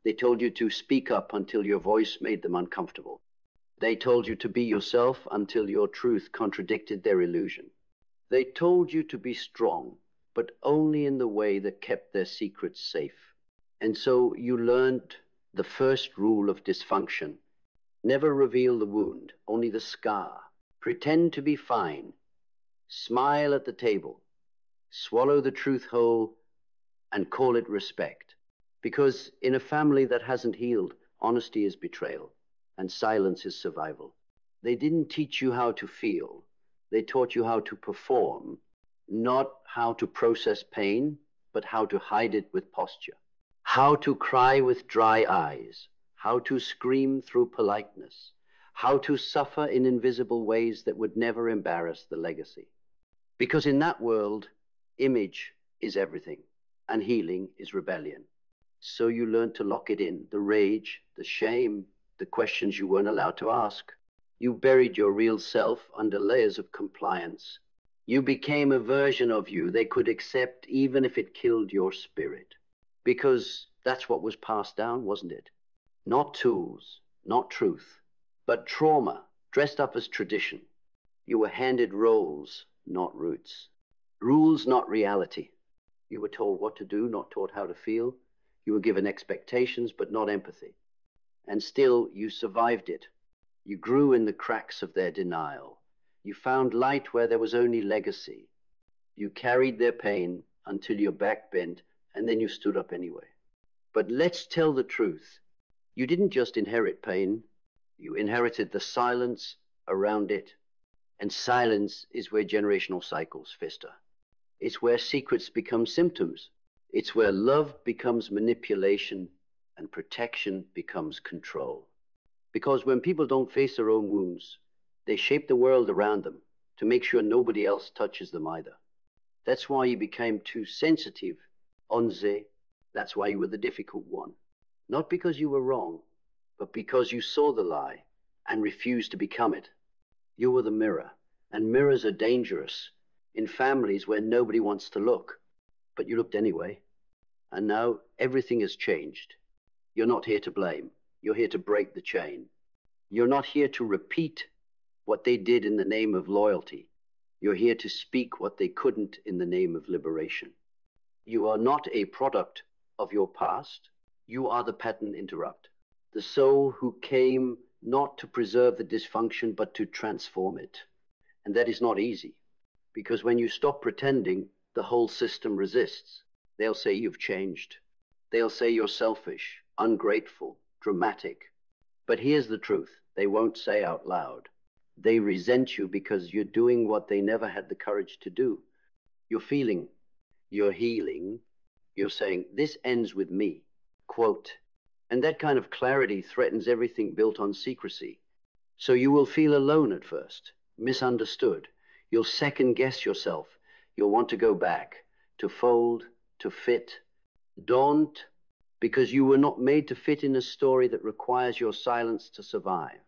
They told you to speak up until your voice made them uncomfortable. They told you to be yourself until your truth contradicted their illusion. They told you to be strong, but only in the way that kept their secrets safe. And so you learned the first rule of dysfunction. Never reveal the wound, only the scar. Pretend to be fine. Smile at the table. Swallow the truth whole and call it respect. Because in a family that hasn't healed, honesty is betrayal and silence is survival. They didn't teach you how to feel. They taught you how to perform, not how to process pain, but how to hide it with posture. How to cry with dry eyes, how to scream through politeness, how to suffer in invisible ways that would never embarrass the legacy. Because in that world, image is everything, and healing is rebellion. So you learn to lock it in, the rage, the shame, the questions you weren't allowed to ask. You buried your real self under layers of compliance. You became a version of you they could accept even if it killed your spirit. Because that's what was passed down, wasn't it? Not tools, not truth, but trauma dressed up as tradition. You were handed roles, not roots. Rules, not reality. You were told what to do, not taught how to feel. You were given expectations, but not empathy. And still, you survived it. You grew in the cracks of their denial. You found light where there was only legacy. You carried their pain until your back bent, and then you stood up anyway. But let's tell the truth. You didn't just inherit pain. You inherited the silence around it. And silence is where generational cycles fester. It's where secrets become symptoms. It's where love becomes manipulation and protection becomes control. Because when people don't face their own wounds, they shape the world around them to make sure nobody else touches them either. That's why you became too sensitive, that's why you were the difficult one. Not because you were wrong, but because you saw the lie and refused to become it. You were the mirror, and mirrors are dangerous in families where nobody wants to look. But you looked anyway, and now everything has changed. You're not here to blame. You're here to break the chain. You're not here to repeat what they did in the name of loyalty. You're here to speak what they couldn't in the name of liberation. You are not a product of your past. You are the pattern interrupt. The soul who came not to preserve the dysfunction, but to transform it. And that is not easy, because when you stop pretending, the whole system resists. They'll say you've changed. They'll say you're selfish, ungrateful, dramatic. But here's the truth. They won't say out loud. They resent you because you're doing what they never had the courage to do. You're feeling, you're healing, you're saying, this ends with me, quote. And that kind of clarity threatens everything built on secrecy. So you will feel alone at first, misunderstood. You'll second guess yourself. You'll want to go back, to fold, to fit. Don't, because you were not made to fit in a story that requires your silence to survive.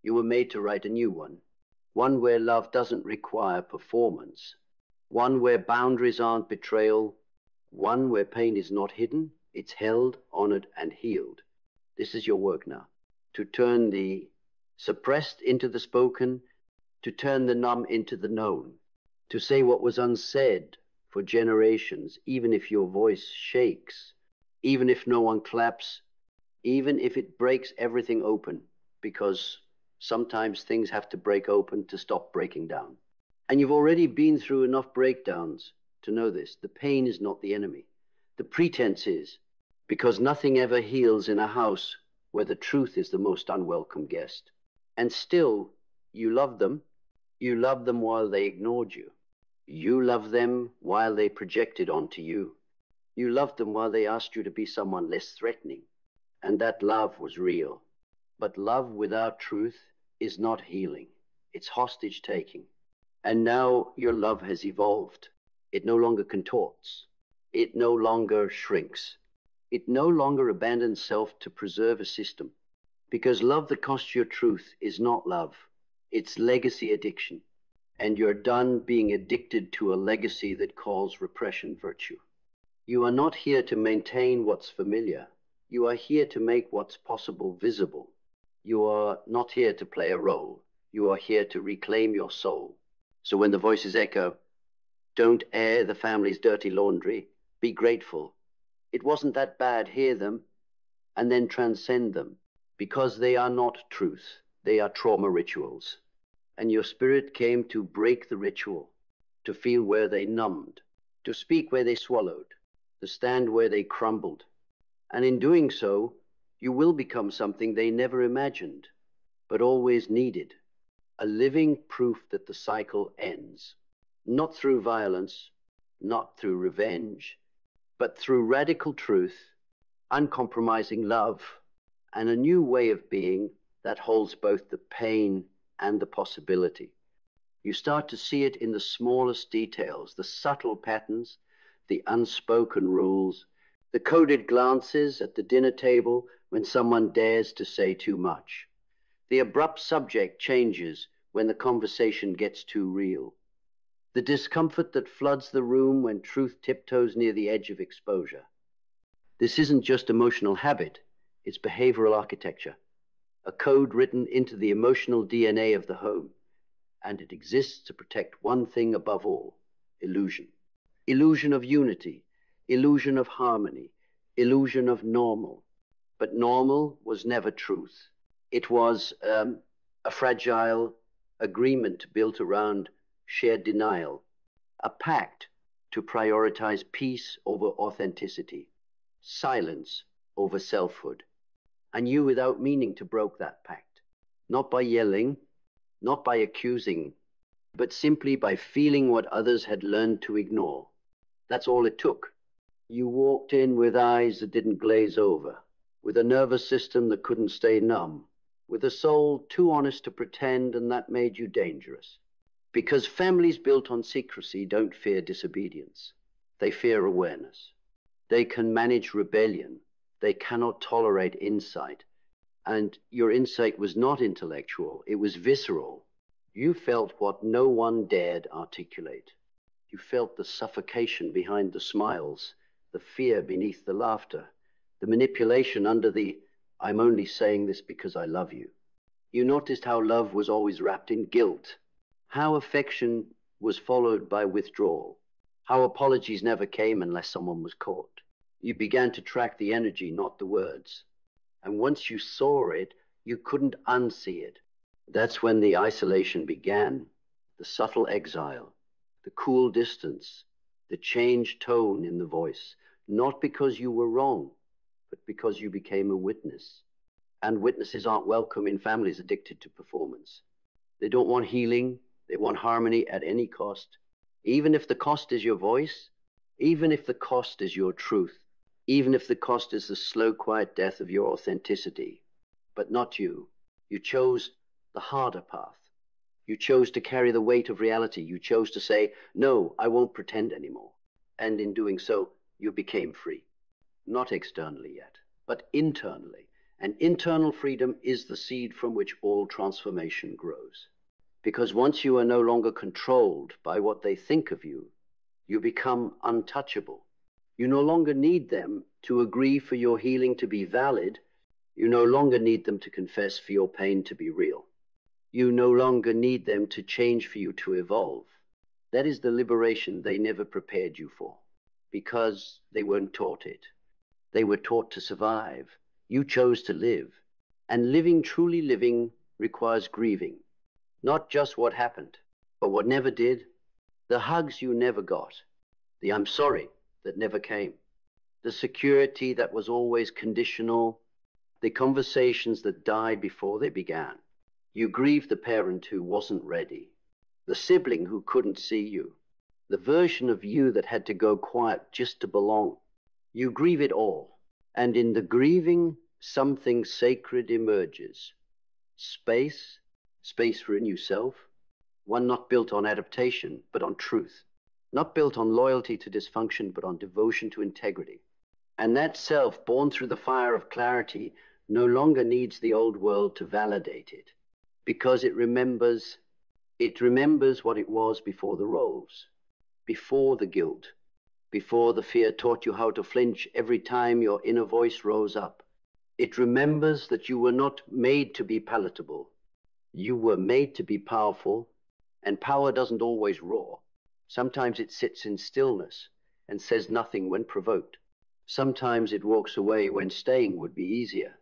You were made to write a new one where love doesn't require performance, one where boundaries aren't betrayal, one where pain is not hidden, it's held, honored, and healed. This is your work now, to turn the suppressed into the spoken, to turn the numb into the known, to say what was unsaid for generations, even if your voice shakes, even if no one claps, even if it breaks everything open, because sometimes things have to break open to stop breaking down. And you've already been through enough breakdowns to know this. The pain is not the enemy. The pretense is, because nothing ever heals in a house where the truth is the most unwelcome guest. And still, you love them. You love them while they ignored you. You love them while they projected onto you. You loved them while they asked you to be someone less threatening. And that love was real. But love without truth is not healing. It's hostage taking. And now your love has evolved. It no longer contorts. It no longer shrinks. It no longer abandons self to preserve a system. Because love that costs your truth is not love. It's legacy addiction. And you're done being addicted to a legacy that calls repression virtue. You are not here to maintain what's familiar. You are here to make what's possible visible. You are not here to play a role. You are here to reclaim your soul. So when the voices echo, don't air the family's dirty laundry, be grateful. It wasn't that bad, hear them, and then transcend them, because they are not truth. They are trauma rituals. And your spirit came to break the ritual, to feel where they numbed, to speak where they swallowed, to stand where they crumbled. And in doing so, you will become something they never imagined, but always needed, a living proof that the cycle ends, not through violence, not through revenge, but through radical truth, uncompromising love, and a new way of being that holds both the pain and the possibility. You start to see it in the smallest details, the subtle patterns, the unspoken rules, the coded glances at the dinner table when someone dares to say too much. The abrupt subject changes when the conversation gets too real. The discomfort that floods the room when truth tiptoes near the edge of exposure. This isn't just emotional habit, it's behavioral architecture, a code written into the emotional DNA of the home. And it exists to protect one thing above all, illusion. Illusion of unity, illusion of harmony, illusion of normal. But normal was never truth. It was a fragile agreement built around shared denial, a pact to prioritize peace over authenticity, silence over selfhood. And you, without meaning to, broke that pact, not by yelling, not by accusing, but simply by feeling what others had learned to ignore. That's all it took. You walked in with eyes that didn't glaze over, with a nervous system that couldn't stay numb, with a soul too honest to pretend, and that made you dangerous. Because families built on secrecy don't fear disobedience. They fear awareness. They can manage rebellion. They cannot tolerate insight. And your insight was not intellectual, it was visceral. You felt what no one dared articulate. You felt the suffocation behind the smiles, the fear beneath the laughter, the manipulation under the, I'm only saying this because I love you. You noticed how love was always wrapped in guilt, how affection was followed by withdrawal, how apologies never came unless someone was caught. You began to track the energy, not the words. And once you saw it, you couldn't unsee it. That's when the isolation began, the subtle exile, the cool distance, the changed tone in the voice, not because you were wrong, but because you became a witness. And witnesses aren't welcome in families addicted to performance. They don't want healing, they want harmony at any cost. Even if the cost is your voice, even if the cost is your truth, even if the cost is the slow, quiet death of your authenticity. But not you. You chose the harder path. You chose to carry the weight of reality. You chose to say, no, I won't pretend anymore. And in doing so, you became free. Not externally yet, but internally. And internal freedom is the seed from which all transformation grows. Because once you are no longer controlled by what they think of you, you become untouchable. You no longer need them to agree for your healing to be valid. You no longer need them to confess for your pain to be real. You no longer need them to change for you to evolve. That is the liberation they never prepared you for, because they weren't taught it. They were taught to survive. You chose to live. And living, truly living, requires grieving. Not just what happened, but what never did. The hugs you never got. The I'm sorry that never came. The security that was always conditional. The conversations that died before they began. You grieved the parent who wasn't ready. The sibling who couldn't see you. The version of you that had to go quiet just to belong. You grieve it all. And in the grieving, something sacred emerges. Space, space for a new self. One not built on adaptation, but on truth. Not built on loyalty to dysfunction, but on devotion to integrity. And that self, born through the fire of clarity, no longer needs the old world to validate it, because it remembers what it was before the roles, before the guilt, before the fear taught you how to flinch every time your inner voice rose up. It remembers that you were not made to be palatable. You were made to be powerful, and power doesn't always roar. Sometimes it sits in stillness and says nothing when provoked. Sometimes it walks away when staying would be easier.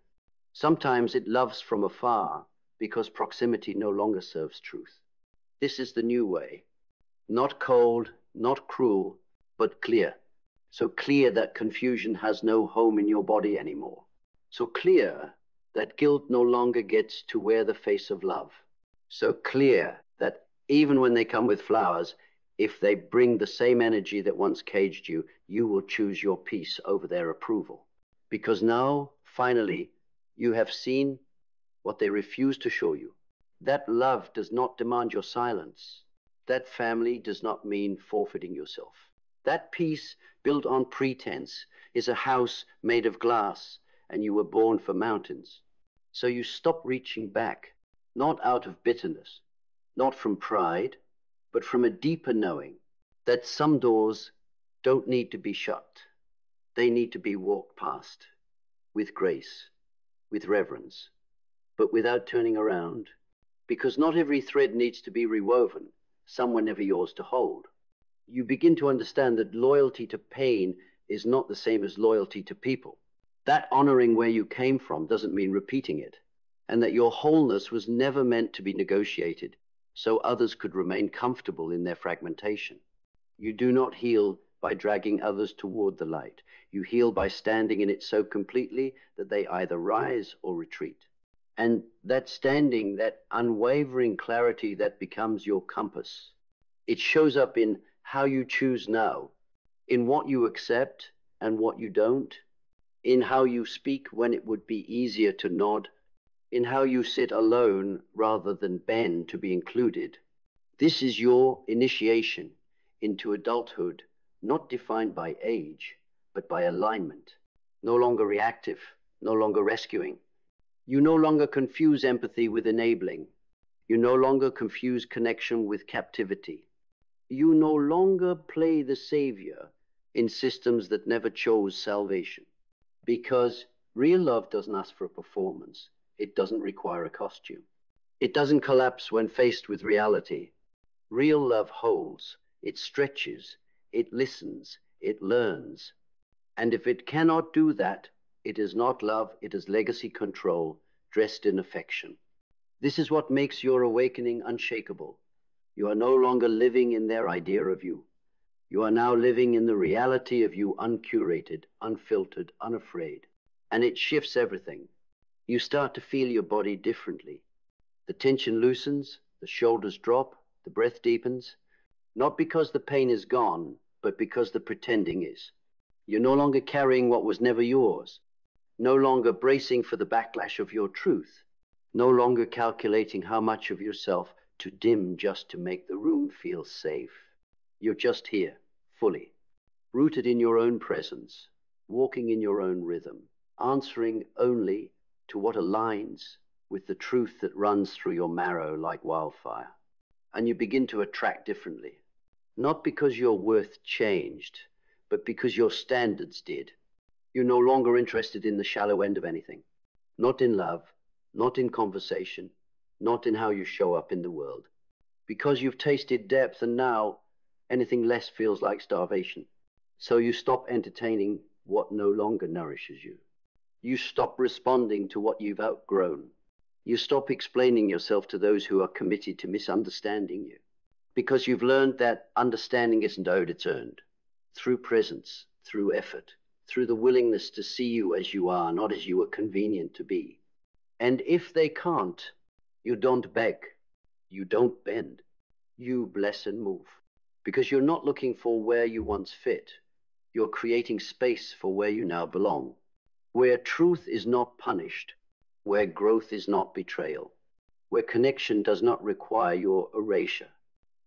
Sometimes it loves from afar because proximity no longer serves truth. This is the new way. Not cold, not cruel, but clear. So clear that confusion has no home in your body anymore. So clear that guilt no longer gets to wear the face of love. So clear that even when they come with flowers, if they bring the same energy that once caged you, you will choose your peace over their approval. Because now, finally, you have seen what they refuse to show you. That love does not demand your silence. That family does not mean forfeiting yourself. That peace built on pretense is a house made of glass, and you were born for mountains. So you stop reaching back, not out of bitterness, not from pride, but from a deeper knowing that some doors don't need to be shut. They need to be walked past with grace, with reverence, but without turning around, because not every thread needs to be rewoven. Some were never yours to hold. You begin to understand that loyalty to pain is not the same as loyalty to people. That honoring where you came from doesn't mean repeating it, and that your wholeness was never meant to be negotiated so others could remain comfortable in their fragmentation. You do not heal by dragging others toward the light. You heal by standing in it so completely that they either rise or retreat. And that standing, that unwavering clarity that becomes your compass, it shows up in how you choose now, in what you accept and what you don't, in how you speak when it would be easier to nod, in how you sit alone rather than bend to be included. This is your initiation into adulthood, not defined by age, but by alignment. No longer reactive, no longer rescuing. You no longer confuse empathy with enabling. You no longer confuse connection with captivity. You no longer play the savior in systems that never chose salvation. Because real love doesn't ask for a performance. It doesn't require a costume. It doesn't collapse when faced with reality. Real love holds, it stretches, it listens, it learns. And if it cannot do that, it is not love, it is legacy control dressed in affection. This is what makes your awakening unshakable. You are no longer living in their idea of you. You are now living in the reality of you, uncurated, unfiltered, unafraid. And it shifts everything. You start to feel your body differently. The tension loosens, the shoulders drop, the breath deepens, not because the pain is gone, but because the pretending is. You're no longer carrying what was never yours, no longer bracing for the backlash of your truth, no longer calculating how much of yourself to dim just to make the room feel safe. You're just here, fully, rooted in your own presence, walking in your own rhythm, answering only to what aligns with the truth that runs through your marrow like wildfire. And you begin to attract differently, not because your worth changed, but because your standards did. You're no longer interested in the shallow end of anything, not in love, not in conversation, not in how you show up in the world, because you've tasted depth, and now anything less feels like starvation. So you stop entertaining what no longer nourishes you. You stop responding to what you've outgrown. You stop explaining yourself to those who are committed to misunderstanding you, because you've learned that understanding isn't owed, it's earned. Through presence, through effort, through the willingness to see you as you are, not as you are convenient to be. And if they can't, you don't beg, you don't bend, you bless and move. Because you're not looking for where you once fit. You're creating space for where you now belong. Where truth is not punished, where growth is not betrayal, where connection does not require your erasure.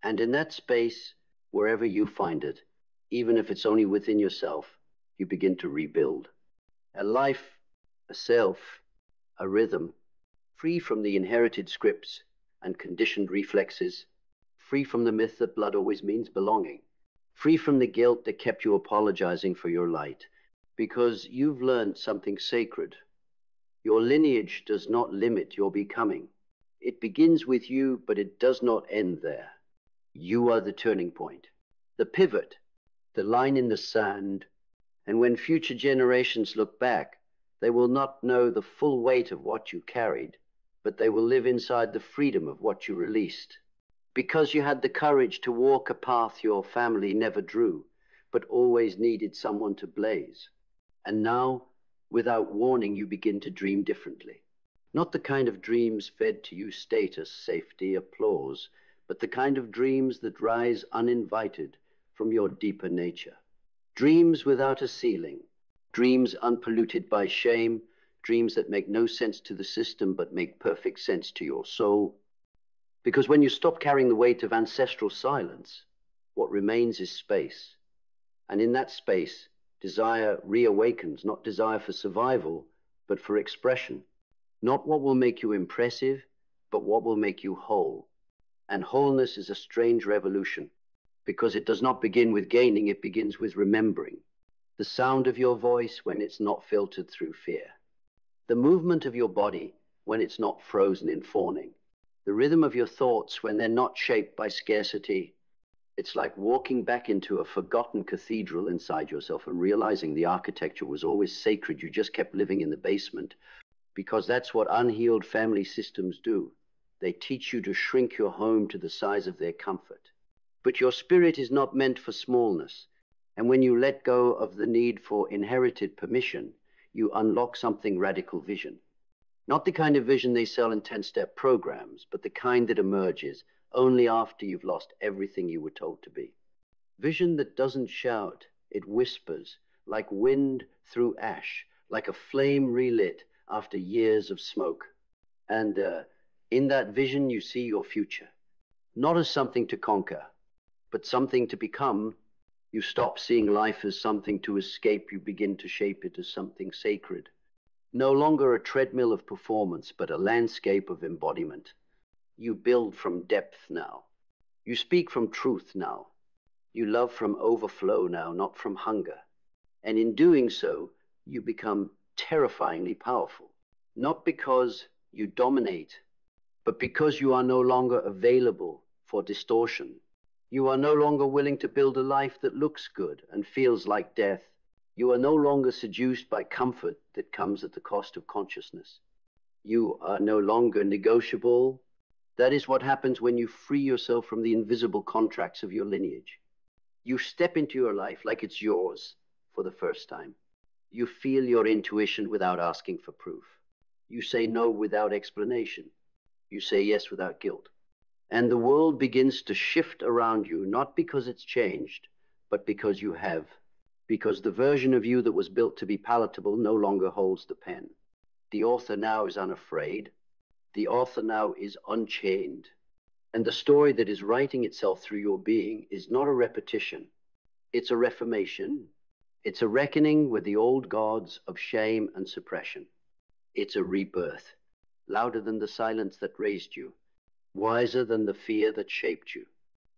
And in that space, wherever you find it, even if it's only within yourself, you begin to rebuild. A life, a self, a rhythm, free from the inherited scripts and conditioned reflexes, free from the myth that blood always means belonging, free from the guilt that kept you apologizing for your light, because you've learned something sacred. Your lineage does not limit your becoming. It begins with you, but it does not end there. You are the turning point, the pivot, the line in the sand, and when future generations look back, they will not know the full weight of what you carried, but they will live inside the freedom of what you released. Because you had the courage to walk a path your family never drew, but always needed someone to blaze. And now, without warning, you begin to dream differently. Not the kind of dreams fed to you status, safety, applause, but the kind of dreams that rise uninvited from your deeper nature. Dreams without a ceiling, dreams unpolluted by shame, dreams that make no sense to the system but make perfect sense to your soul. Because when you stop carrying the weight of ancestral silence, what remains is space. And in that space, desire reawakens, not desire for survival, but for expression. Not what will make you impressive, but what will make you whole. And wholeness is a strange revolution, because it does not begin with gaining, it begins with remembering. The sound of your voice when it's not filtered through fear. The movement of your body when it's not frozen in fawning. The rhythm of your thoughts when they're not shaped by scarcity. It's like walking back into a forgotten cathedral inside yourself and realizing the architecture was always sacred. You just kept living in the basement, because that's what unhealed family systems do. They teach you to shrink your home to the size of their comfort. But your spirit is not meant for smallness. And when you let go of the need for inherited permission, you unlock something radical vision. Not the kind of vision they sell in 10-step programs, but the kind that emerges only after you've lost everything you were told to be. Vision that doesn't shout, it whispers, like wind through ash, like a flame relit after years of smoke. And in that vision, you see your future, not as something to conquer, but something to become. You stop seeing life as something to escape. You begin to shape it as something sacred. No longer a treadmill of performance, but a landscape of embodiment. You build from depth now. You speak from truth now. You love from overflow now, not from hunger. And in doing so, you become terrifyingly powerful. Not because you dominate, but because you are no longer available for distortion. You are no longer willing to build a life that looks good and feels like death. You are no longer seduced by comfort that comes at the cost of consciousness. You are no longer negotiable. That is what happens when you free yourself from the invisible contracts of your lineage. You step into your life like it's yours for the first time. You feel your intuition without asking for proof. You say no without explanation. You say yes without guilt. And the world begins to shift around you, not because it's changed, but because you have. Because the version of you that was built to be palatable no longer holds the pen. The author now is unafraid. The author now is unchained. And the story that is writing itself through your being is not a repetition. It's a reformation. It's a reckoning with the old gods of shame and suppression. It's a rebirth, louder than the silence that raised you, wiser than the fear that shaped you,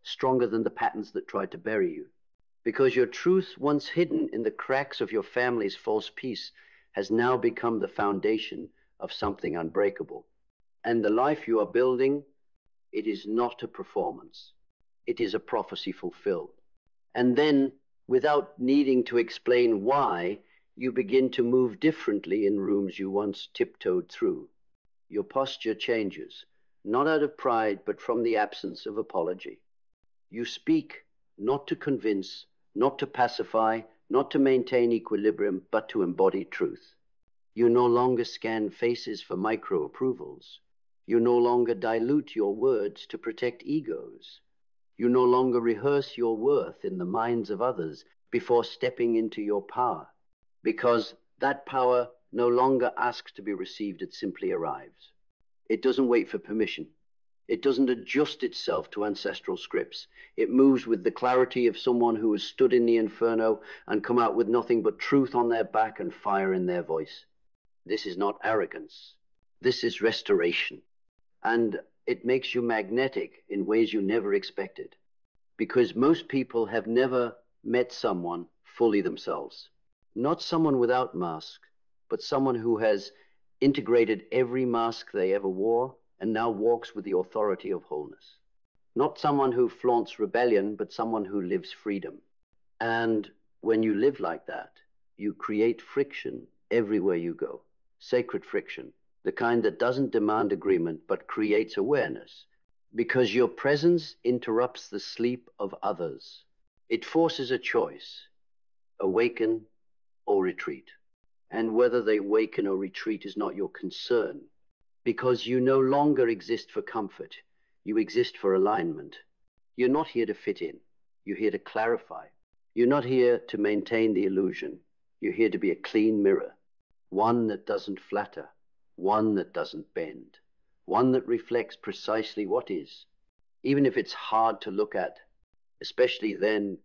stronger than the patterns that tried to bury you. Because your truth, once hidden in the cracks of your family's false peace, has now become the foundation of something unbreakable. And the life you are building, it is not a performance. It is a prophecy fulfilled. And then, without needing to explain why, you begin to move differently in rooms you once tiptoed through. Your posture changes, not out of pride, but from the absence of apology. You speak not to convince, not to pacify, not to maintain equilibrium, but to embody truth. You no longer scan faces for micro-approvals. You no longer dilute your words to protect egos. You no longer rehearse your worth in the minds of others before stepping into your power, because that power no longer asks to be received, it simply arrives. It doesn't wait for permission. It doesn't adjust itself to ancestral scripts. It moves with the clarity of someone who has stood in the inferno and come out with nothing but truth on their back and fire in their voice. This is not arrogance. This is restoration. And it makes you magnetic in ways you never expected. because most people have never met someone fully themselves. Not someone without mask, but someone who has integrated every mask they ever wore and now walks with the authority of wholeness. Not someone who flaunts rebellion, but someone who lives freedom. And when you live like that, you create friction everywhere you go. Sacred friction, the kind that doesn't demand agreement, but creates awareness. Because your presence interrupts the sleep of others. It forces a choice, awaken or retreat. And whether they waken or retreat is not your concern, because you no longer exist for comfort. You exist for alignment. You're not here to fit in. You're here to clarify. You're not here to maintain the illusion. You're here to be a clean mirror, one that doesn't flatter, one that doesn't bend, one that reflects precisely what is, even if it's hard to look at, especially then.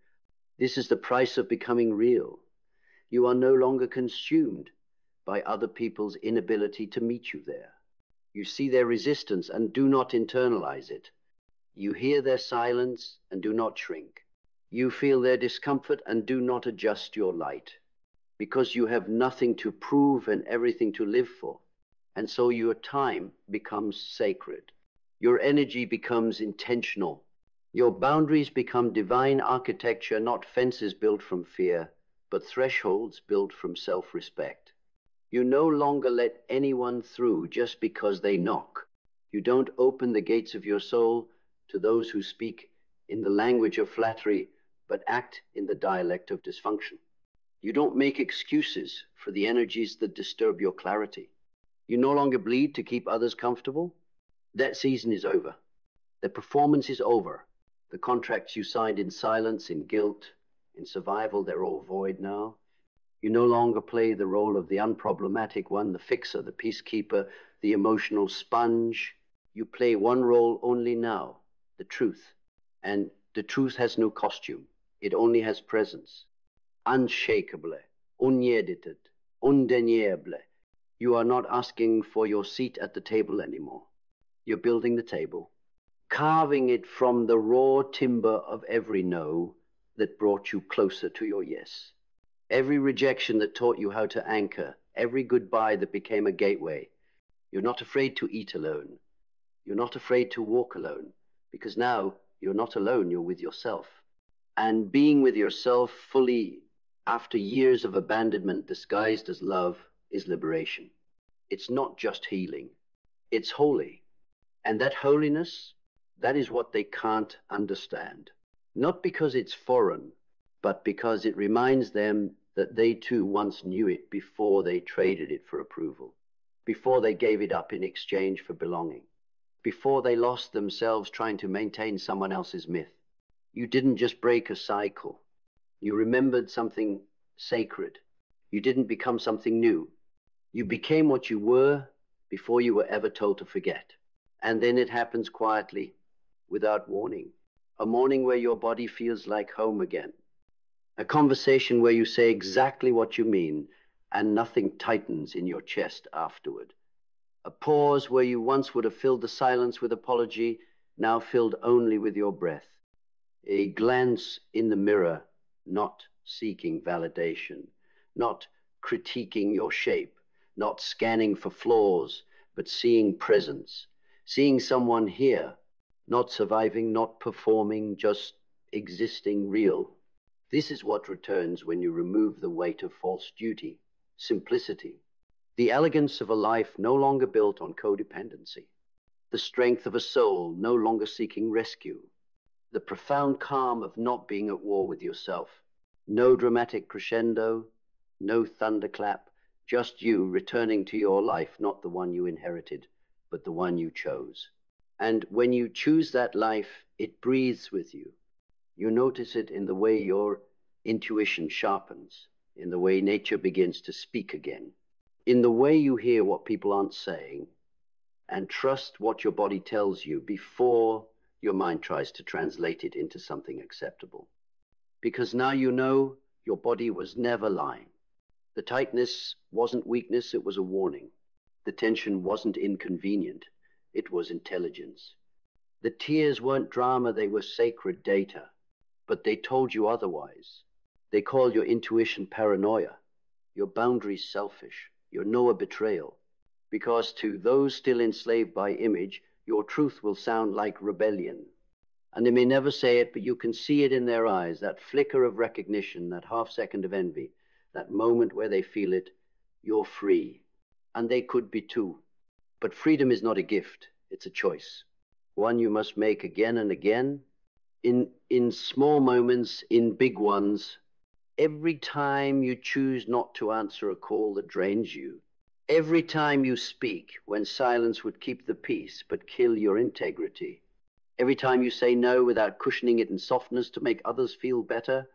This is the price of becoming real. You are no longer consumed by other people's inability to meet you there. You see their resistance and do not internalize it. You hear their silence and do not shrink. You feel their discomfort and do not adjust your light, because you have nothing to prove and everything to live for. And so your time becomes sacred. Your energy becomes intentional. Your boundaries become divine architecture, not fences built from fear, but thresholds built from self-respect. You no longer let anyone through just because they knock. You don't open the gates of your soul to those who speak in the language of flattery, but act in the dialect of dysfunction. You don't make excuses for the energies that disturb your clarity. You no longer bleed to keep others comfortable. That season is over. The performance is over. The contracts you signed in silence, in guilt, in survival, they're all void now. You no longer play the role of the unproblematic one, the fixer, the peacekeeper, the emotional sponge. You play one role only now, the truth. And the truth has no costume. It only has presence. Unshakable, unedited, undeniable. You are not asking for your seat at the table anymore. You're building the table, carving it from the raw timber of every no that brought you closer to your yes. Every rejection that taught you how to anchor, every goodbye that became a gateway. You're not afraid to eat alone. You're not afraid to walk alone, because now you're not alone, you're with yourself. And being with yourself fully after years of abandonment disguised as love is liberation. It's not just healing, it's holy. And that holiness, that is what they can't understand. Not because it's foreign, but because it reminds them that they too once knew it before they traded it for approval, before they gave it up in exchange for belonging, before they lost themselves trying to maintain someone else's myth. You didn't just break a cycle. You remembered something sacred. You didn't become something new. You became what you were before you were ever told to forget. And then it happens quietly, without warning. A morning where your body feels like home again. A conversation where you say exactly what you mean and nothing tightens in your chest afterward. A pause where you once would have filled the silence with apology, now filled only with your breath. A glance in the mirror, not seeking validation, not critiquing your shape, not scanning for flaws, but seeing presence, seeing someone here, not surviving, not performing, just existing real. This is what returns when you remove the weight of false duty, simplicity, the elegance of a life no longer built on codependency, the strength of a soul no longer seeking rescue, the profound calm of not being at war with yourself. No dramatic crescendo, no thunderclap, just you returning to your life, not the one you inherited, but the one you chose. And when you choose that life, it breathes with you. You notice it in the way your intuition sharpens, in the way nature begins to speak again, in the way you hear what people aren't saying, and trust what your body tells you before your mind tries to translate it into something acceptable. Because now you know your body was never lying. The tightness wasn't weakness, it was a warning. The tension wasn't inconvenient, it was intelligence. The tears weren't drama, they were sacred data. but they told you otherwise. They call your intuition paranoia, your boundaries selfish, your Noah betrayal. Because to those still enslaved by image, your truth will sound like rebellion. And they may never say it, but you can see it in their eyes, that flicker of recognition, that half second of envy, that moment where they feel it. You're free. And they could be too. But freedom is not a gift, it's a choice. One you must make again and again, in small moments, in big ones. Every time you choose not to answer a call that drains you, every time you speak when silence would keep the peace but kill your integrity, every time you say no without cushioning it in softness to make others feel better,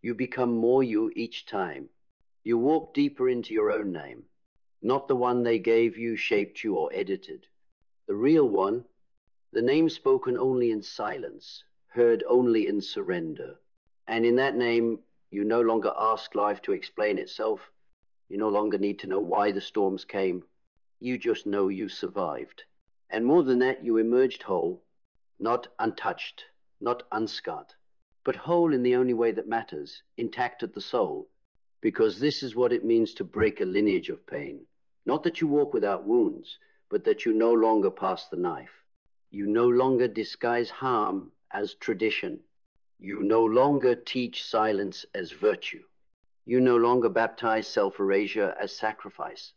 you become more you each time. You walk deeper into your own name, not the one they gave you, shaped you, or edited. The real one, the name spoken only in silence, heard only in surrender. And in that name, you no longer ask life to explain itself. You no longer need to know why the storms came. You just know you survived. And more than that, you emerged whole, not untouched, not unscarred, but whole in the only way that matters, intact at the soul. Because this is what it means to break a lineage of pain. Not that you walk without wounds, but that you no longer pass the knife. You no longer disguise harm as tradition. You no longer teach silence as virtue. You no longer baptize self-erasure as sacrifice.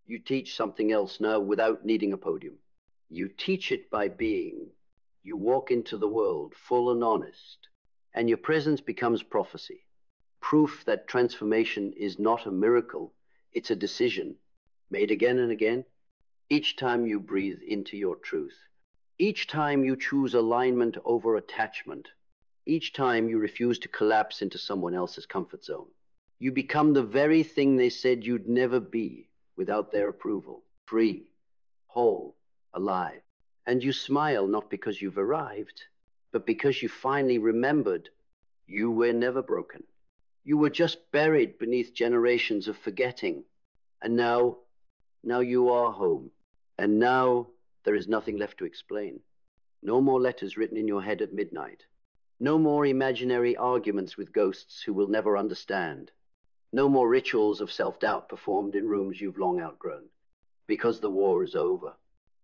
You teach something else now without needing a podium. You teach it by being. You walk into the world full and honest, and your presence becomes prophecy. Proof that transformation is not a miracle, it's a decision, made again and again, each time you breathe into your truth. Each time you choose alignment over attachment. Each time you refuse to collapse into someone else's comfort zone. You become the very thing they said you'd never be without their approval. Free, whole, alive. And you smile not because you've arrived, but because you finally remembered you were never broken. You were just buried beneath generations of forgetting. And now you are home. And now there is nothing left to explain. No more letters written in your head at midnight. No more imaginary arguments with ghosts who will never understand. No more rituals of self-doubt performed in rooms you've long outgrown. Because the war is over.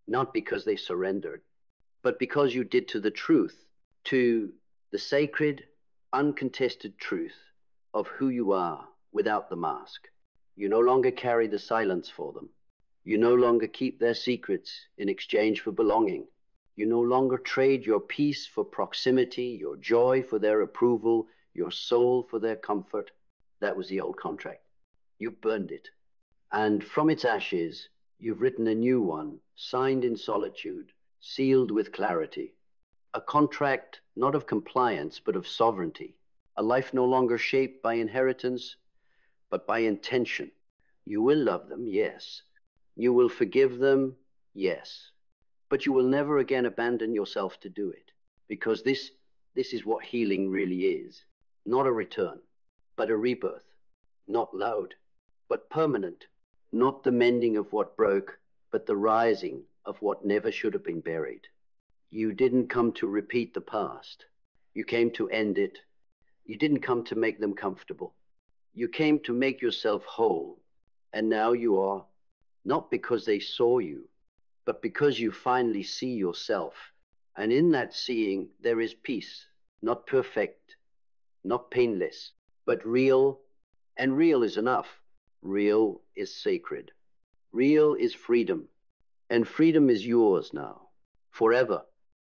Not because they surrendered, but because you did to the truth, to the sacred, uncontested truth of who you are without the mask. You no longer carry the silence for them. You no longer keep their secrets in exchange for belonging. You no longer trade your peace for proximity, your joy for their approval, your soul for their comfort. That was the old contract. You burned it. And from its ashes, you've written a new one, signed in solitude, sealed with clarity. A contract not of compliance, but of sovereignty. A life no longer shaped by inheritance, but by intention. You will love them, yes. You will forgive them, yes. But you will never again abandon yourself to do it. Because this is what healing really is. Not a return, but a rebirth. Not loud, but permanent. Not the mending of what broke, but the rising of what never should have been buried. You didn't come to repeat the past. You came to end it. You didn't come to make them comfortable. You came to make yourself whole. And now you are, not because they saw you, but because you finally see yourself. And in that seeing, there is peace, not perfect, not painless, but real. And real is enough. Real is sacred. Real is freedom. And freedom is yours now, forever.